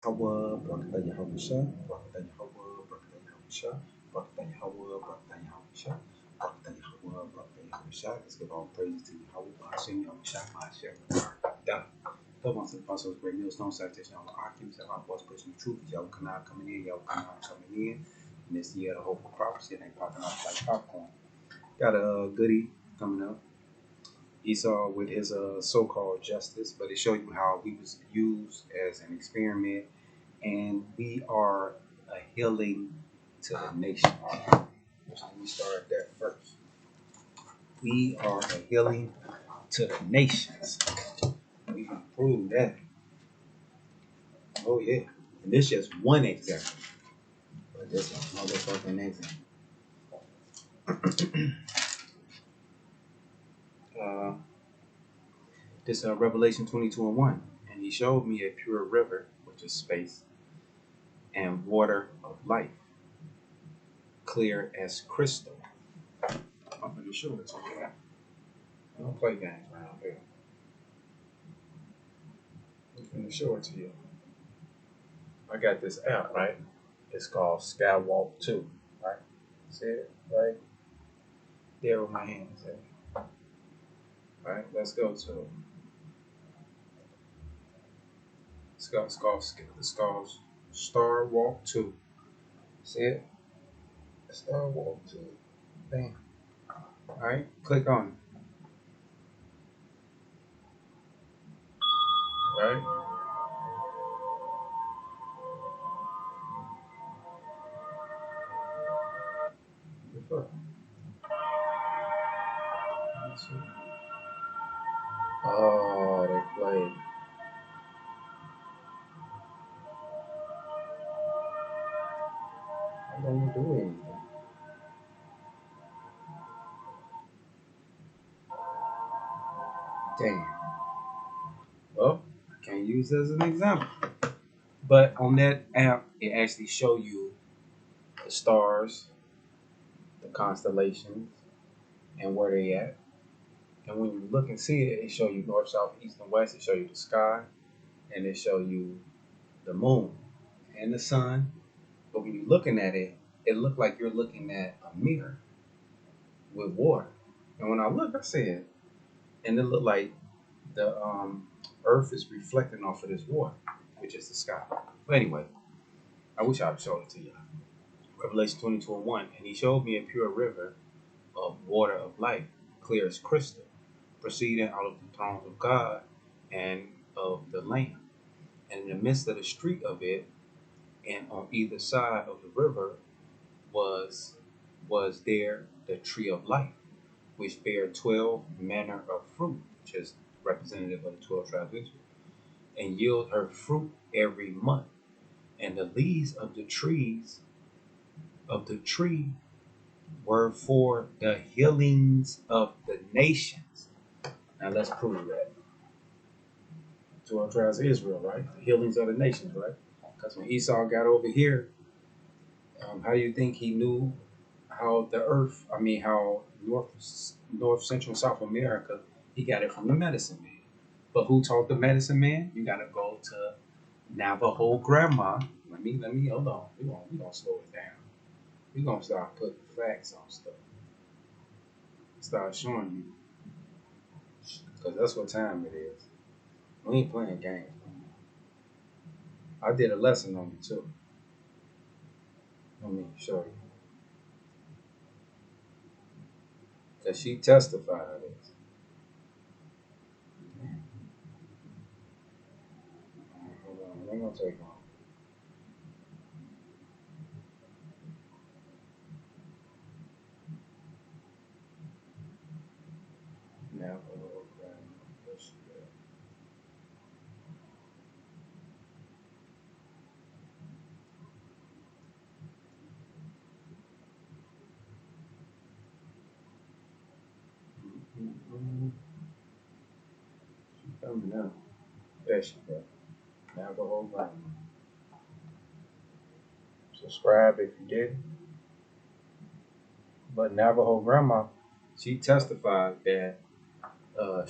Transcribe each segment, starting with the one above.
Hawa, Brakata Yahusha, Brakata Yahwa, Brakata Yahusha, Brakata Yahwa, Brakata Yahusha, Brakata Yahwa, Brakata Yahusha. Let's give all praises to Yahweh, Hashem, Yahusha, Hashem, Barakata. Come on to the Apostles' Great Millstone Citation of Occupants of our boss pushing the truth. Yahweh Kanah coming in, Yahweh Kanah coming in. And this year, the hope of prophecy, and they popping off like popcorn. Got a goodie coming up. Esau with his so-called justice, but it showed you how he was used as an experiment, and we are a healing to the nation. So we start that first. We are a healing to the nations. We can prove that. Oh yeah. And this is just one example. But this is a motherfucking example. This Revelation 22:1. And he showed me a pure river, which is space, and water of life, clear as crystal. I'm going to show it to you. I don't play games around here. I'm going to show it to you. I got this app, right? It's called Skywalk 2, right? See it right there with my hands. Right? Let's go to it. It's called Star Walk 2. See it? Star Walk 2. Bam. Alright, click on it. Right? The fuck? Let's see. Oh, they played. I don't do anything. Damn. Well, I can't use it as an example. But on that app, it actually show you the stars, the constellations, and where they at. And when you look and see it, it show you north, south, east, and west. It show you the sky, and it show you the moon and the sun. But when you're looking at it, it looked like you're looking at a mirror with water. And when I look, I said, and it looked like the earth is reflecting off of this water, which is the sky. But anyway, I wish I would show it to you. Revelation 22:1, and he showed me a pure river of water of life, clear as crystal, proceeding out of the thrones of God and of the Lamb. And in the midst of the street of it, and on either side of the river was there the tree of life, which bare 12 manner of fruit, which is representative of the 12 tribes of Israel, and yield her fruit every month. And the leaves of the tree were for the healings of the nations. Now let's prove that. 12 tribes of Israel, right? The healings of the nations, right? Because when Esau got over here, how do you think he knew how the earth, how North, Central, South America, he got it from the medicine man. But who taught the medicine man? You got to go to Navajo grandma. Let me, hold on. We gonna slow it down. We gonna start putting facts on stuff. Start showing you. Because that's what time it is. We ain't playing games. I did a lesson on it too. Let me show you. Because she testified of this. Hold on, we're gonna take on. Now, she's coming now. There she go. Navajo grandma. Subscribe if you did. But Navajo grandma, she testified that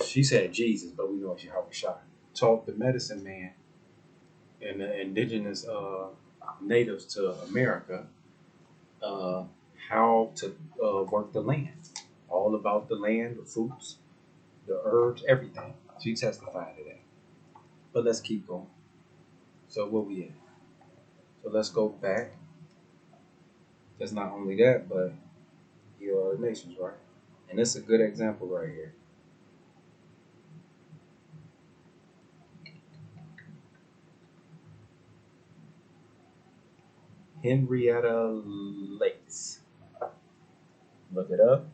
she said Jesus, but we know she Howard shot. Taught the medicine man and the indigenous natives to America uh, how to work the land, all about the land, the fruits, the herbs, everything. She testified to that. But let's keep going. So where we at? So let's go back. That's not only that, but you are the nations, right? And this is a good example right here. Henrietta Lakes. Look it up.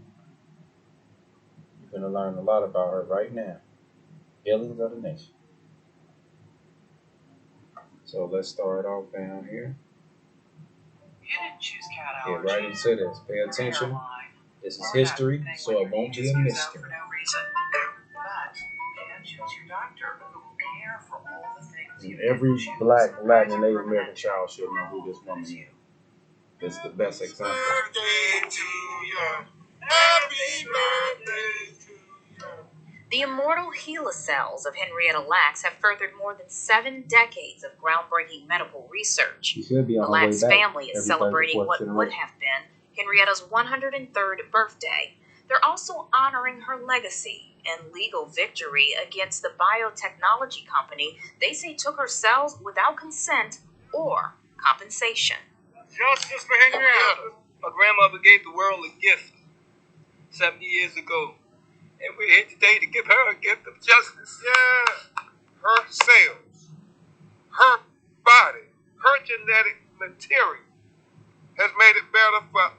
You're gonna learn a lot about her right now. Healings of the nation. So let's start off down here. You didn't choose cat allergies. Get right into this. Pay attention. This is history, so it won't be a mystery. And every black, Latin, and Native American child should know who this woman is. It's the best example. Birthday to you. Happy birthday to you. The immortal HeLa cells of Henrietta Lacks have furthered more than 7 decades of groundbreaking medical research. The Lacks family is celebrating what would have been Henrietta's 103rd birthday. They're also honoring her legacy and legal victory against the biotechnology company they say took her cells without consent or compensation. Justice for Henrietta. My grandmother gave the world a gift 70 years ago. And we're here today to give her a gift of justice. Yeah. Her cells, her body, her genetic material has made it better for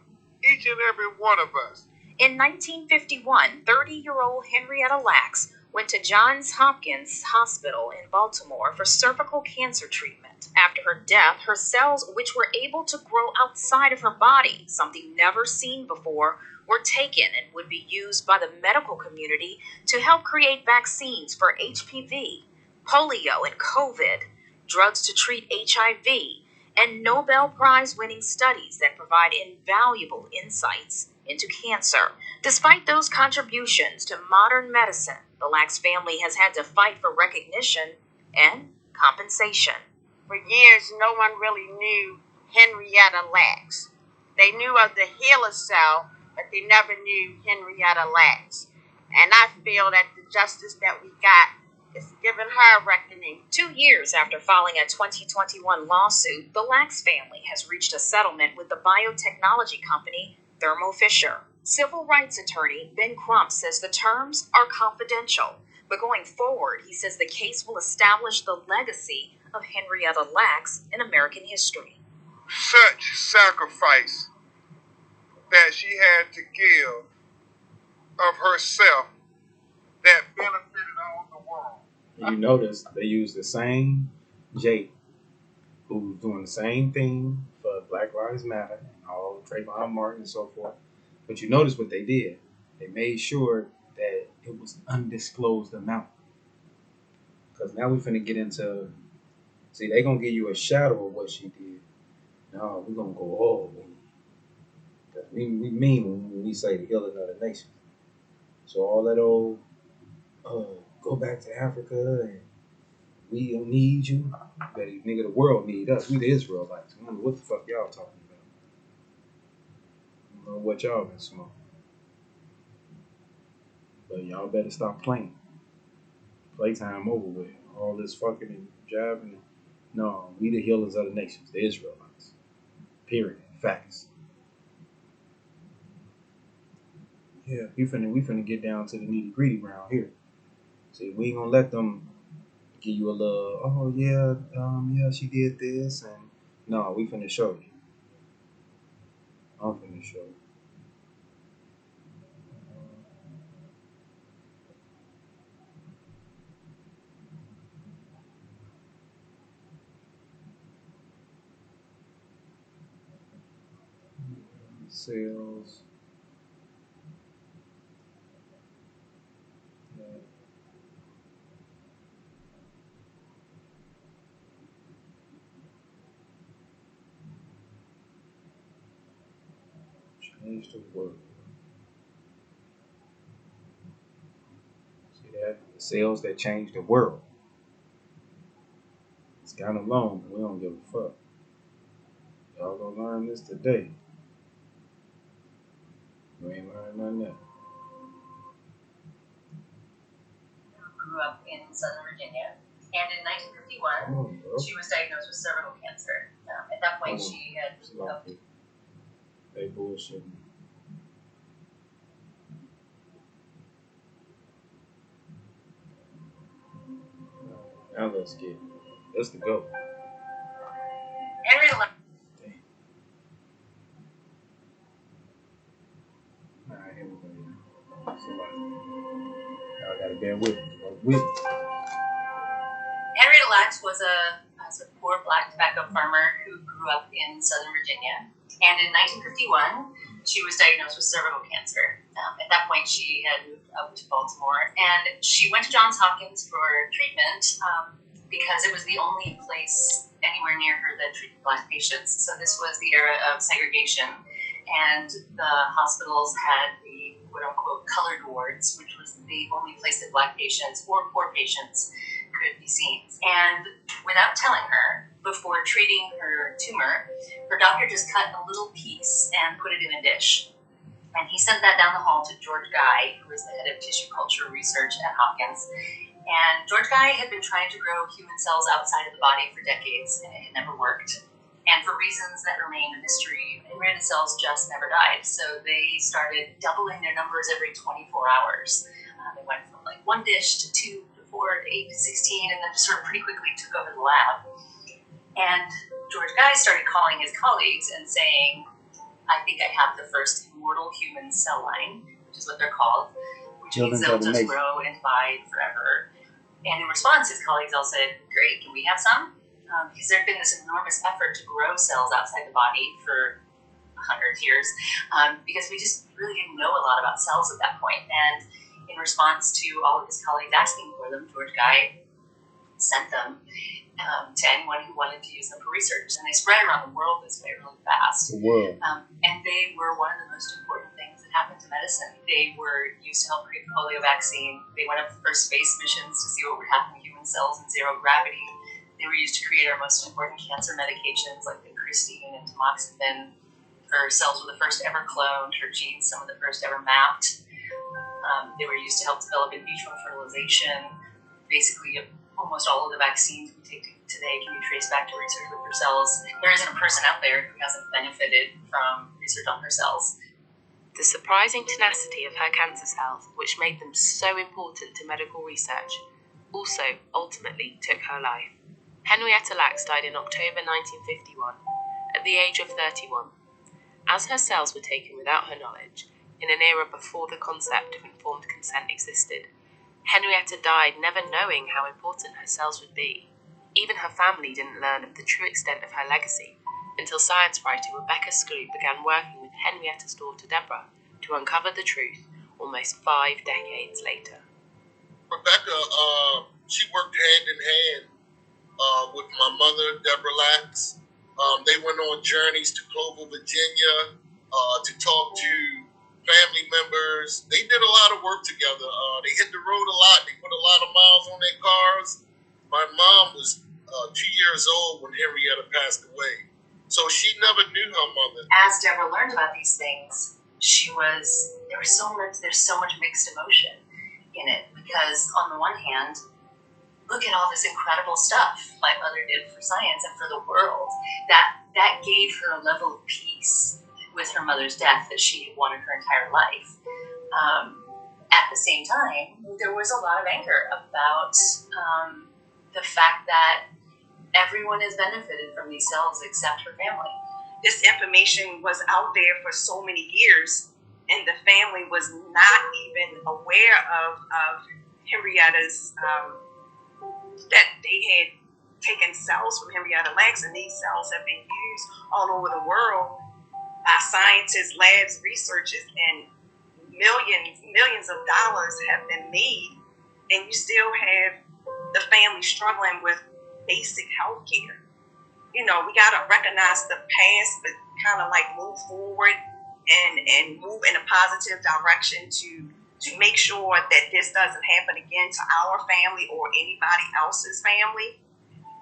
each and every one of us. In 1951, 30-year-old Henrietta Lacks went to Johns Hopkins Hospital in Baltimore for cervical cancer treatment. After her death, her cells, which were able to grow outside of her body, something never seen before, were taken and would be used by the medical community to help create vaccines for HPV, polio, and COVID, drugs to treat HIV, and Nobel Prize-winning studies that provide invaluable insights into cancer. Despite those contributions to modern medicine, the Lacks family has had to fight for recognition and compensation. For years, no one really knew Henrietta Lacks. They knew of the HeLa cell, but they never knew Henrietta Lacks. And I feel that the justice that we got is giving her a reckoning. 2 years after filing a 2021 lawsuit, the Lacks family has reached a settlement with the biotechnology company Thermo Fisher. Civil rights attorney Ben Crump says the terms are confidential, but going forward, he says the case will establish the legacy of Henrietta Lacks in American history. Such sacrifice that she had to give of herself that benefited all the world. You notice they use the same Jake who's doing the same thing for Black Lives Matter and all Trayvon Martin and so forth. But you notice what they did. They made sure that it was an undisclosed amount. Because now we're finna get into, see, they gonna give you a shadow of what she did. No, we're gonna go all the way. We mean when we say the healing of the nation. So all that old go back to Africa and we don't need you. But nigga, the world need us. We the Israelites. I don't know what the fuck y'all talking about. I don't know what y'all been smoking. But y'all better stop playing. Playtime over with. All this fucking and jabbing. No, we the healers of the nations, the Israelites. Period. Facts. Yeah, we finna get down to the nitty gritty around here. See, we ain't gonna let them give you a little, oh yeah, yeah, she did this, and no, we finna show you. I'm finna show you. Sales. Change the world. See that? The sales that change the world. It's kind of long, but we don't give a fuck. Y'all gonna learn this today. We ain't learning none of that. Grew up in Southern Virginia, and in 1951, she was diagnosed with cervical cancer. At that point, she had They bullshit. Now let's the go. Henrietta. Damn. Alright, here we go. Somebody. Y'all gotta bear with me. Henrietta Lacks was a poor black tobacco farmer who grew up in Southern Virginia. And in 1951, she was diagnosed with cervical cancer. At that point, she had moved up to Baltimore. And she went to Johns Hopkins for treatment because it was the only place anywhere near her that treated black patients. So this was the era of segregation. And the hospitals had the quote-unquote colored wards, which was the only place that black patients or poor patients could be seen. And without telling her, before treating her tumor, her doctor just cut a little piece and put it in a dish. And he sent that down the hall to George Guy, who was the head of tissue culture research at Hopkins. And George Guy had been trying to grow human cells outside of the body for decades, and it had never worked. And for reasons that remain a mystery, Henrietta cells just never died. So they started doubling their numbers every 24 hours. They went from like one dish to 2 to 4 to 8 to 16, and then just sort of pretty quickly took over the lab. And George Guy started calling his colleagues and saying, I think I have the first immortal human cell line, which is what they're called, which means they'll just grow and divide forever. And in response, his colleagues all said, great, can we have some? Because there had been this enormous effort to grow cells outside the body for 100 years, because we just really didn't know a lot about cells at that point. And in response to all of his colleagues asking for them, George Guy sent them to anyone who wanted to use them for research. And they spread around the world this way really fast. And they were one of the most important things that happened to medicine. They were used to help create the polio vaccine. They went up for space missions to see what would happen to human cells in zero gravity. They were used to create our most important cancer medications like vincristine and tamoxifen. Her cells were the first ever cloned, her genes some of the first ever mapped. They were used to help develop in vitro fertilization. Basically, almost all of the vaccines we take today can be traced back to research with her cells. There isn't a person out there who hasn't benefited from research on her cells. The surprising tenacity of her cancer cells, which made them so important to medical research, also ultimately took her life. Henrietta Lacks died in October 1951, at the age of 31. As her cells were taken without her knowledge, in an era before the concept of informed consent existed, Henrietta died never knowing how important her cells would be. Even her family didn't learn of the true extent of her legacy until science writer Rebecca Skloot began working with Henrietta's daughter Deborah to uncover the truth almost 5 decades later. Rebecca, she worked hand in hand with my mother, Deborah Lacks. They went on journeys to Clover, Virginia, to talk to family members. They did a lot of work together. They hit the road a lot. They put a lot of miles on their cars. My mom was 2 years old when Henrietta passed away, so she never knew her mother. As Deborah learned about these things, there's so much mixed emotion in it, because on the one hand, look at all this incredible stuff my mother did for science and for the world. That gave her a level of peace with her mother's death that she had wanted her entire life. At the same time, there was a lot of anger about the fact that everyone has benefited from these cells except her family. This information was out there for so many years, and the family was not even aware of Henrietta's, that they had taken cells from Henrietta Lacks, and these cells have been used all over the world by scientists, labs, researchers, and millions of dollars have been made, and you still have the family struggling with basic health care. You know, we got to recognize the past, but kind of like move forward and move in a positive direction to make sure that this doesn't happen again to our family or anybody else's family.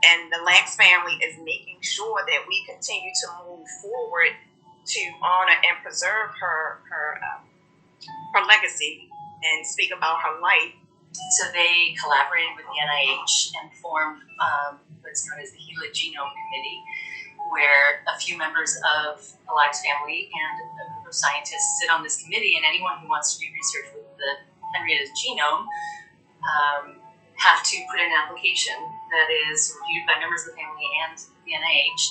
And the Lax family is making sure that we continue to move forward to honor and preserve her legacy and speak about her life. So they collaborated with the NIH and formed what's known as the HeLa Genome Committee, where a few members of the Lax family and a group of scientists sit on this committee, and anyone who wants to do research with the Henrietta's genome have to put in an application that is reviewed by members of the family and the NIH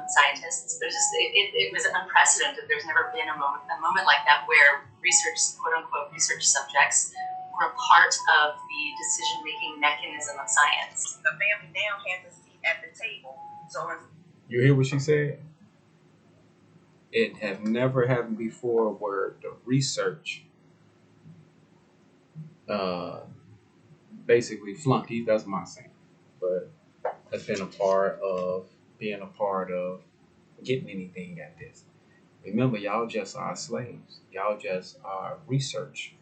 scientists. It was unprecedented. There's never been a moment like that where research, quote unquote, research subjects were a part of the decision-making mechanism of science. The family now has a seat at the table. So you hear what she said? It had never happened before where the research basically flunked. That's my saying. But has been a part of being a part of getting anything at this. Remember, y'all just are slaves. Y'all just are research.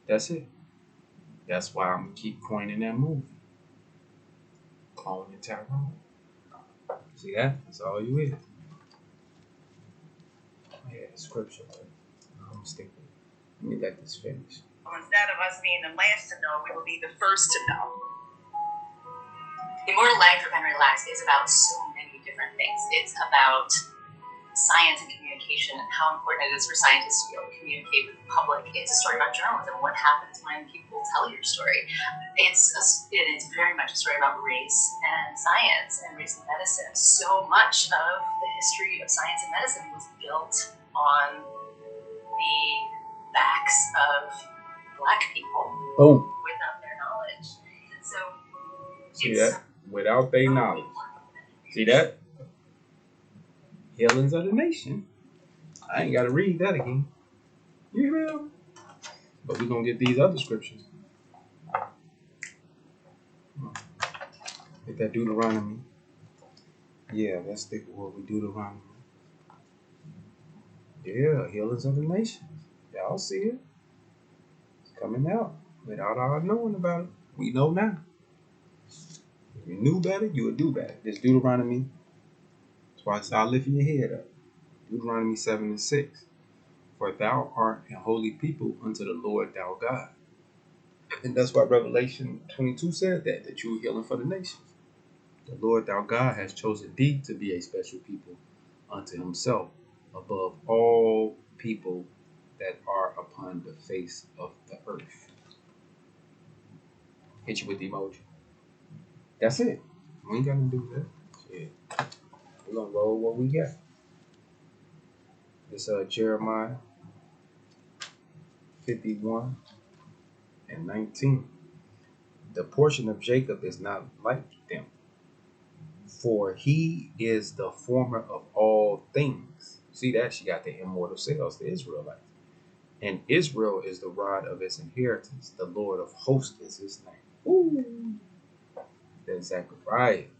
That's it. That's why I'm gonna keep coining that movie. Clone and Tyrone. See that? That's all you is. Yeah, scripture. I'm sticking. Let me let this finish. Instead of us being the last to know, we will be the first to know. The Immortal Life of Henry Lax is about so many different things. It's about science and communication and how important it is for scientists to be able to communicate with the public. It's a story about journalism. What happens when people tell your story? It's very much a story about race and science and race and medicine. So much of the history of science and medicine was built on the backs of Black people without their knowledge. So see that? Without their knowledge. See that? Healings of the nation. I ain't got to read that again. You hear? But we're going to get these other scriptures. Get that Deuteronomy. Yeah, let's stick with what we Deuteronomy. Yeah, healings of the nations. Y'all see it. It's coming out without our knowing about it. We know now. If you knew better, you would do better. This Deuteronomy. That's why I start lifting your head up. Deuteronomy 7:6. For thou art a holy people unto the Lord thou God. And that's why Revelation 22 said that you are healing for the nations. The Lord thou God has chosen thee to be a special people unto himself above all people that are upon the face of the earth. Hit you with the emoji. That's it. We ain't got to do that. Shit. We're going to roll what we got. It's Jeremiah 51:19. The portion of Jacob is not like them, for he is the former of all things. See that? She got the immortal cells, the Israelites. And Israel is the rod of his inheritance. The Lord of hosts is his name. Ooh. That's Zechariah.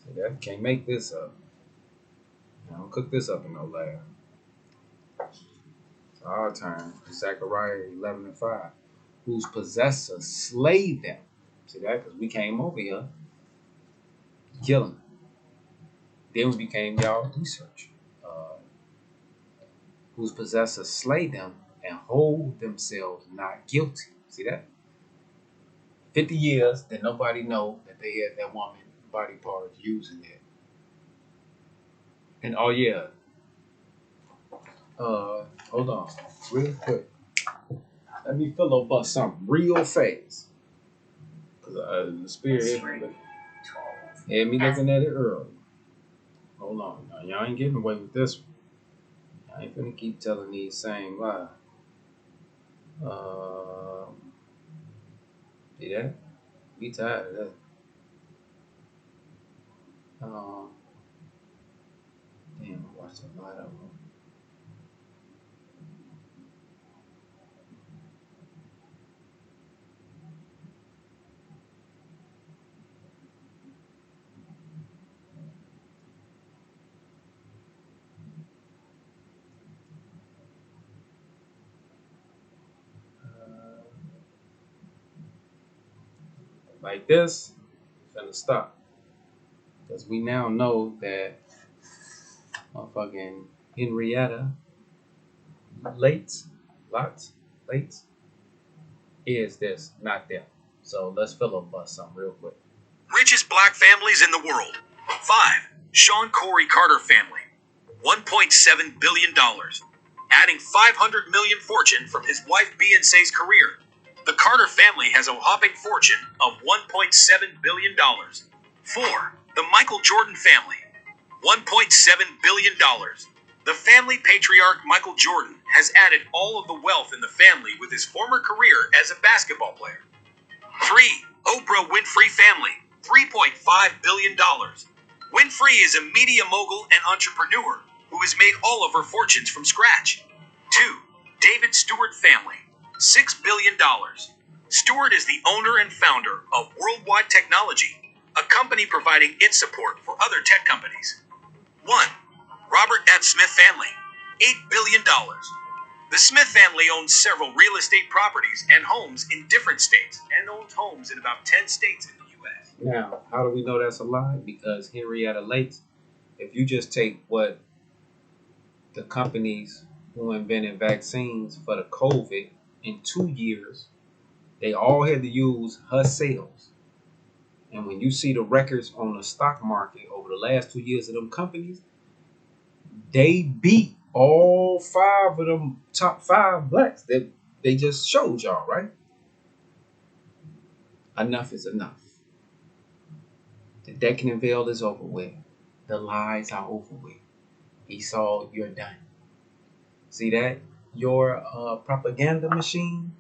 See that? Can't make this up. I don't cook this up in no lab. It's our turn. Zechariah 11:5. Whose possessors slay them. See that? Because we came over here killing them. Then we became y'all research. Whose possessors slay them and hold themselves not guilty. See that? 50 years that nobody know that they had that woman body part using it. And oh yeah. Hold on. Real quick. Let me bust something real fast. Cause the spirit had me looking at it early. Hold on. Now, y'all ain't getting away with this one. I ain't finna keep telling these same lies. See that? We tired of that. Damn, I watched a lot of them. Like this. the stock. Because we now know that motherfucking Henrietta Late is this, not them. So let's filibust something real quick. Richest black families in the world. 5. Sean Corey Carter family. $1.7 billion. Adding $500 million fortune from his wife Beyonce's career. The Carter family has a whopping fortune of $1.7 billion. 4. The Michael Jordan family. $1.7 billion. The family patriarch Michael Jordan has added all of the wealth in the family with his former career as a basketball player. 3. Oprah Winfrey family. $3.5 billion. Winfrey is a media mogul and entrepreneur who has made all of her fortunes from scratch. 2. David Stewart family. $6 billion. Stewart is the owner and founder of Worldwide Technology, a company providing its support for other tech companies. 1. Robert F. Smith family. $8 billion. The Smith family owns several real estate properties and homes in different states and owns homes in about 10 states in the U.S. Now, how do we know that's a lie? Because Henrietta Late, if you just take what the companies who invented vaccines for the COVID in 2 years, they all had to use her sales. And when you see the records on the stock market over the last 2 years of them companies, they beat all 5 of them top 5 blacks that they just showed y'all, right? Enough is enough. The decking and veil is over with. The lies are over with. Esau, you're done. See that? Your propaganda machine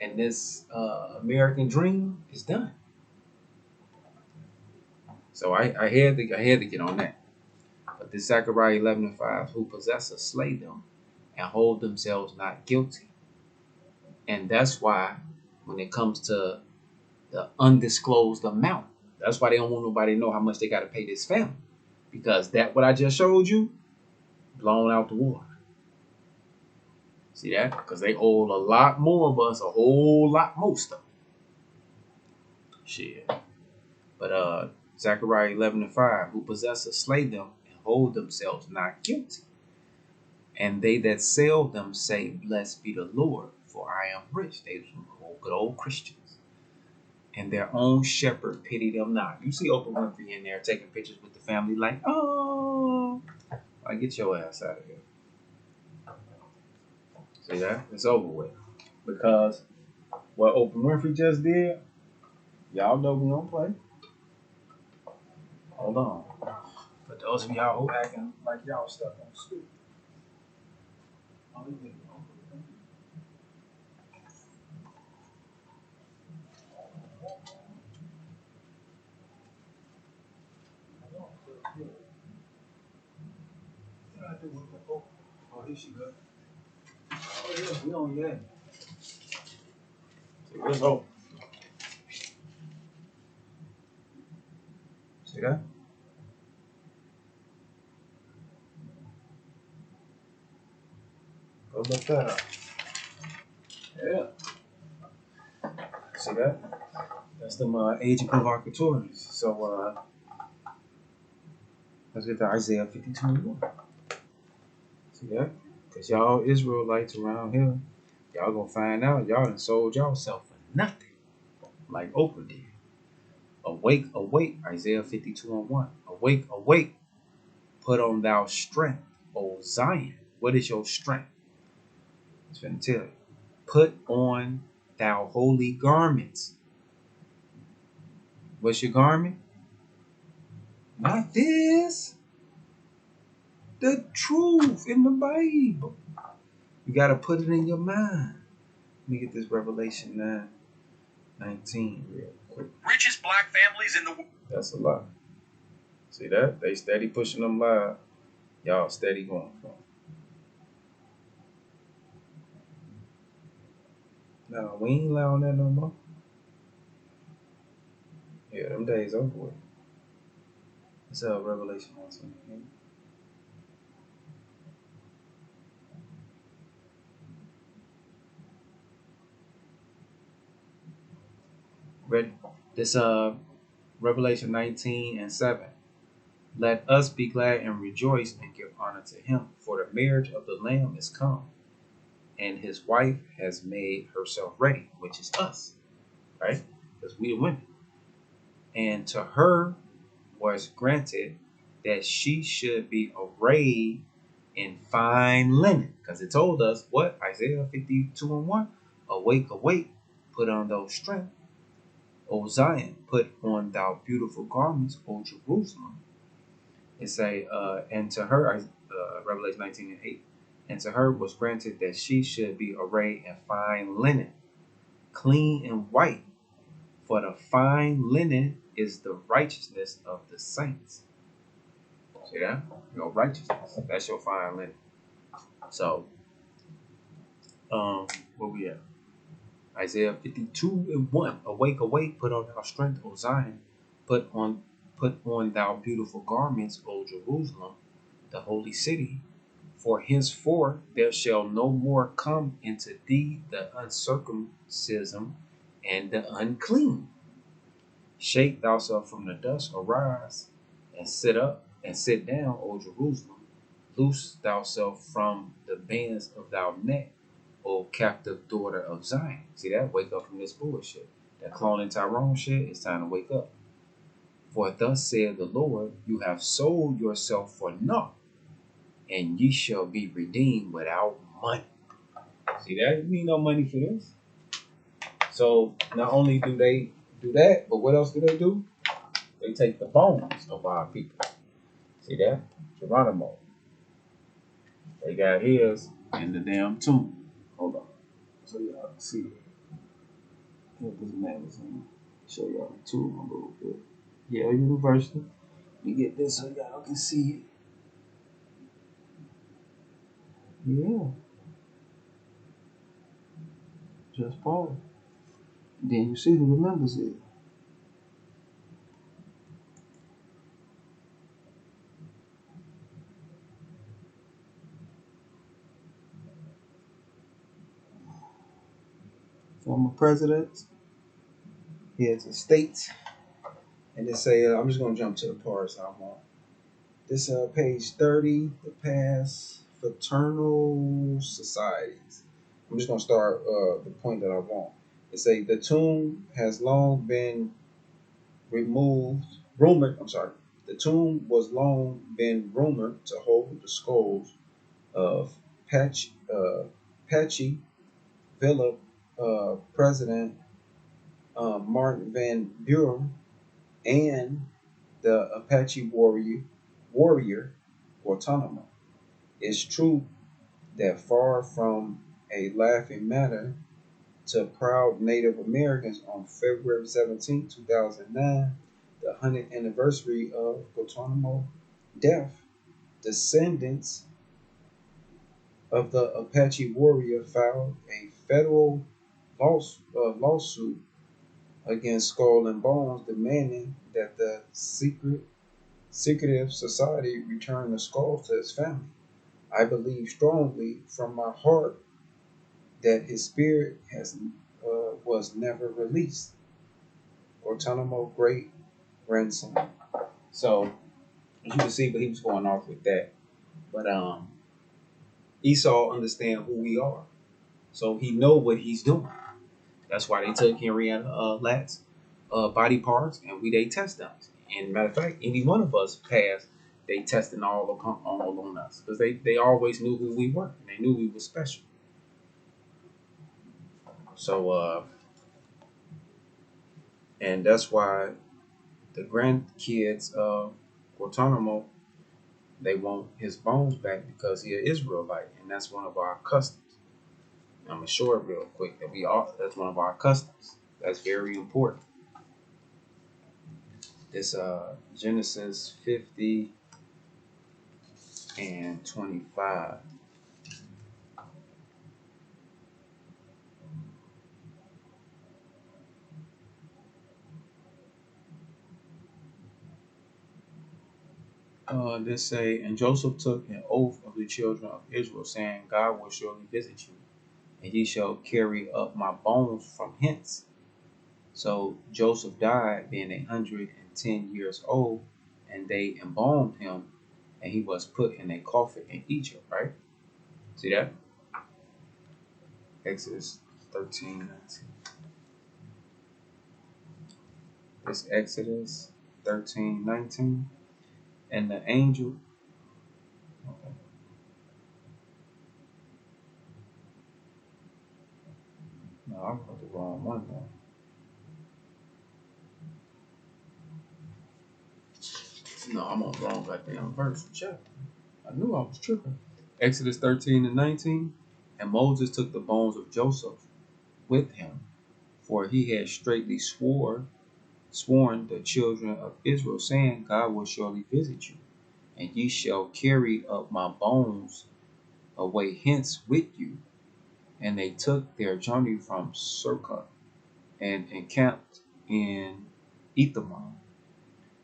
and this American dream is done. So I had to get on that. But this Zechariah 11:5, who possess us, slay them, and hold themselves not guilty. And that's why when it comes to the undisclosed amount, that's why they don't want nobody to know how much they got to pay this family. Because that what I just showed you, blown out the water. See that? Because they owe a lot more of us, a whole lot more stuff. Shit. But Zechariah 11:5, who possess us, slay them, and hold themselves not guilty. And they that sell them say, blessed be the Lord, for I am rich. They were good old Christians. And their own shepherd pity them not. You see Oprah Winfrey in there taking pictures with the family like, oh, like, get your ass out of here. See that? It's over with. Because what Oprah Winfrey just did, y'all know we don't play. Hold on. For those of y'all who acting like y'all stuck on school. Oh, here she go. Oh, yeah, we on that. See, where's Oprah? See that? Go look that up. Yeah. See that? That's them agent provocateurs. So let's get to Isaiah 52:1. See that? Because y'all Israelites around here, y'all gonna find out y'all done sold y'allself for nothing. Like Oprah did. Awake, awake, Isaiah 52:1. Awake, awake, put on thou strength, O Zion. What is your strength? It's finna tell you. Put on thou holy garments. What's your garment? Not this. The truth in the Bible. You got to put it in your mind. Let me get this Revelation 9:19 real quick. Richest black families in the world. That's a lie. See that? They steady pushing them live. Y'all steady going for them. No, we ain't allowing that no more. Yeah, them days over with. It's Revelation 1:17. Ready? This Revelation 19:7. Let us be glad and rejoice and give honor to him, for the marriage of the Lamb is come, and his wife has made herself ready, which is us, right? Because we the women. And to her was granted that she should be arrayed in fine linen. Because it told us what? Isaiah 52:1. Awake, awake, put on thou strength, O Zion, put on thou beautiful garments, O Jerusalem. It say, and to her, Revelation 19:8, and to her was granted that she should be arrayed in fine linen, clean and white, for the fine linen is the righteousness of the saints. See that? Your righteousness. That's your fine linen. So, where we at? Isaiah 52:1. Awake, awake, put on thou strength, O Zion. Put on thou beautiful garments, O Jerusalem, the holy city. For henceforth there shall no more come into thee the uncircumcision and the unclean. Shake thyself from the dust, arise, and sit up, and sit down, O Jerusalem. Loose thyself from the bands of thy neck, O captive daughter of Zion. See that? Wake up from this bullshit. That Clone and Tyrone shit, it's time to wake up. For thus saith the Lord, you have sold yourself for naught, and ye shall be redeemed without money. See that? You need no money for this. So not only do they do that, but what else do? They take the bones of our people. See that? Geronimo. They got his in the damn tomb. Hold on. So y'all can see it. Get this magazine. Show y'all the tomb a little bit. Yale University. You get this so y'all can see it. Yeah. Just Paul. Then you see who remembers it. Former presidents, heads of states, and they say, I'm just going to jump to the parts I want. This page 30, the past fraternal societies. I'm just going to start the point that I want. It say the tomb has long been the tomb was long been rumored to hold the skulls of Patchy Philip, President Martin Van Buren, and the Apache warrior Guantanamo. It's true that far from a laughing matter to proud Native Americans on February 17, 2009, the 100th anniversary of Guantanamo death, descendants of the Apache warrior filed a federal lawsuit against Skull and Bones, demanding that the secretive society return the skulls to his family. I believe strongly from my heart that his spirit was never released. Guantanamo great grandson. So as you can see, but he was going off with that. But Esau understand who we are, so he know what he's doing. That's why they took Henrietta Latt's body parts and they test them. And matter of fact, any one of us passed, they testing all on us because they always knew who we were. And they knew we were special. So and that's why the grandkids of Guantanamo, they want his bones back because he an Israelite, and that's one of our customs. I'm gonna show it real quick that's one of our customs. That's very important. It's Genesis 50 and 25. They say, and Joseph took an oath of the children of Israel, saying, God will surely visit you, and ye shall carry up my bones from hence. So Joseph died, being 110 10 years old, and they embalmed him, and he was put in a coffin in Egypt, right? See that? Exodus 13:19. This Exodus 13:19. And the angel, okay, no, I wrote the wrong one though. No, I'm on the wrong goddamn verse. Check. I knew I was tripping. Exodus 13:19. And Moses took the bones of Joseph with him, for he had straitly sworn the children of Israel, saying, God will surely visit you, and ye shall carry up my bones away hence with you. And they took their journey from Succoth and encamped in Ethamon,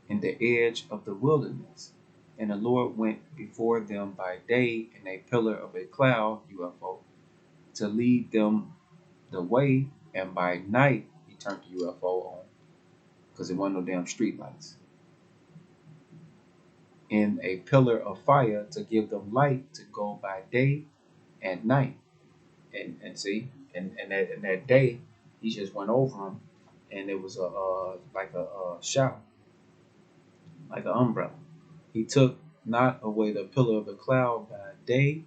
in the edge of the wilderness. And the Lord went before them by day in a pillar of a cloud, UFO, to lead them the way, and by night he turned the UFO on because there wasn't no damn street lights. In a pillar of fire to give them light to go by day and night. And see, and that day he just went over them, and it was like a shower, like an umbrella. He took not away the pillar of the cloud by day,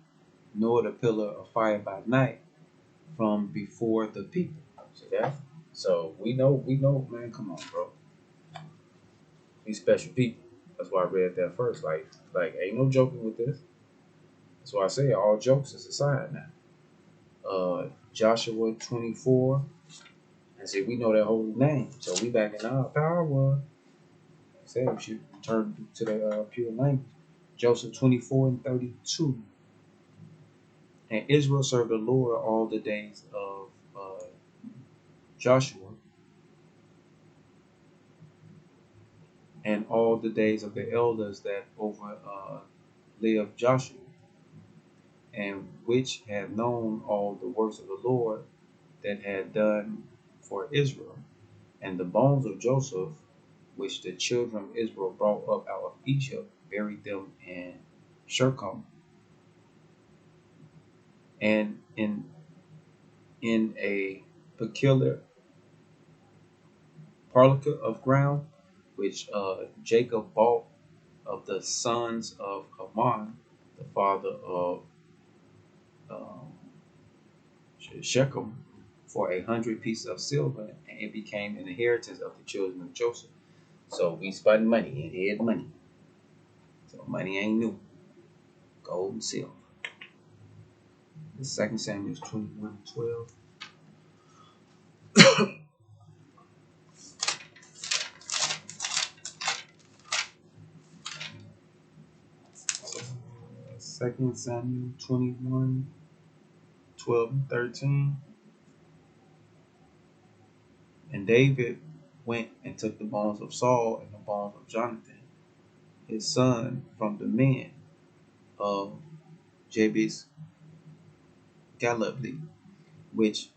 nor the pillar of fire by night from before the people. See that? So we know, man. Come on, bro. These special people. That's why I read that first. Like, ain't no joking with this. That's why I say all jokes is aside now. Joshua 24. And see, we know that holy name, so we back in our power. Say we should turn to the pure language. Joseph 24:32. And Israel served the Lord all the days of Joshua, and all the days of the elders that over lived Joshua, and which had known all the works of the Lord that had done for Israel. And the bones of Joseph, which the children of Israel brought up out of Egypt, buried them in Shechem, and in a peculiar parcel of ground which Jacob bought of the sons of Haman, the father of um, Shechem, for 100 pieces of silver, and it became an inheritance of the children of Joseph. So we spent money, and he had money. So money ain't new. Gold and silver. The 2 Samuel 21:12. 2 Samuel 21:12 and 13. And David went and took the bones of Saul and the bones of Jonathan, his son, from the men of Jabez Galilee, which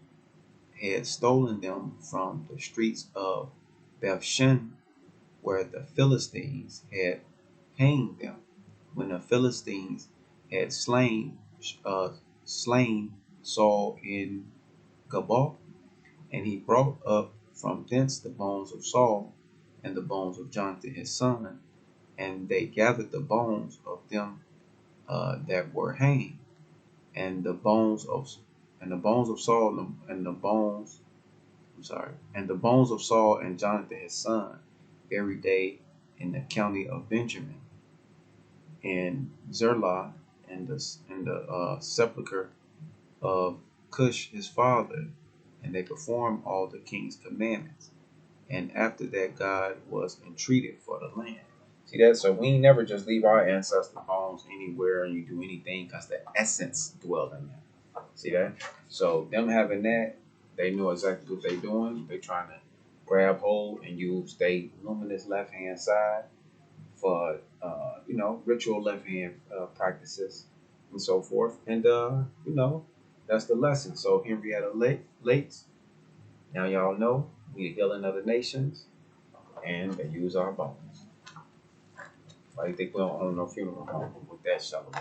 had stolen them from the streets of Bethshan, where the Philistines had hanged them. When the Philistines had slain Saul in Gabal, and he brought up from thence the bones of Saul and the bones of Jonathan his son, and they gathered the bones of them that were hanged, and the bones of Saul and the bones and the bones of Saul and Jonathan his son buried they in the county of Benjamin, in Zerlah, and the sepulchre of Cush his father, and they performed all the king's commandments. And after that, God was entreated for the land. See that? So we never just leave our ancestor bones anywhere and you do anything because the essence dwells in them. See that? So them having that, they know exactly what they're doing. They're trying to grab hold and use their luminous left hand side for ritual left hand practices and so forth. And that's the lesson. So Henrietta Late, now y'all know we the healing of the nations. and they use our bones. Why do you think we don't own no funeral home with that shalom?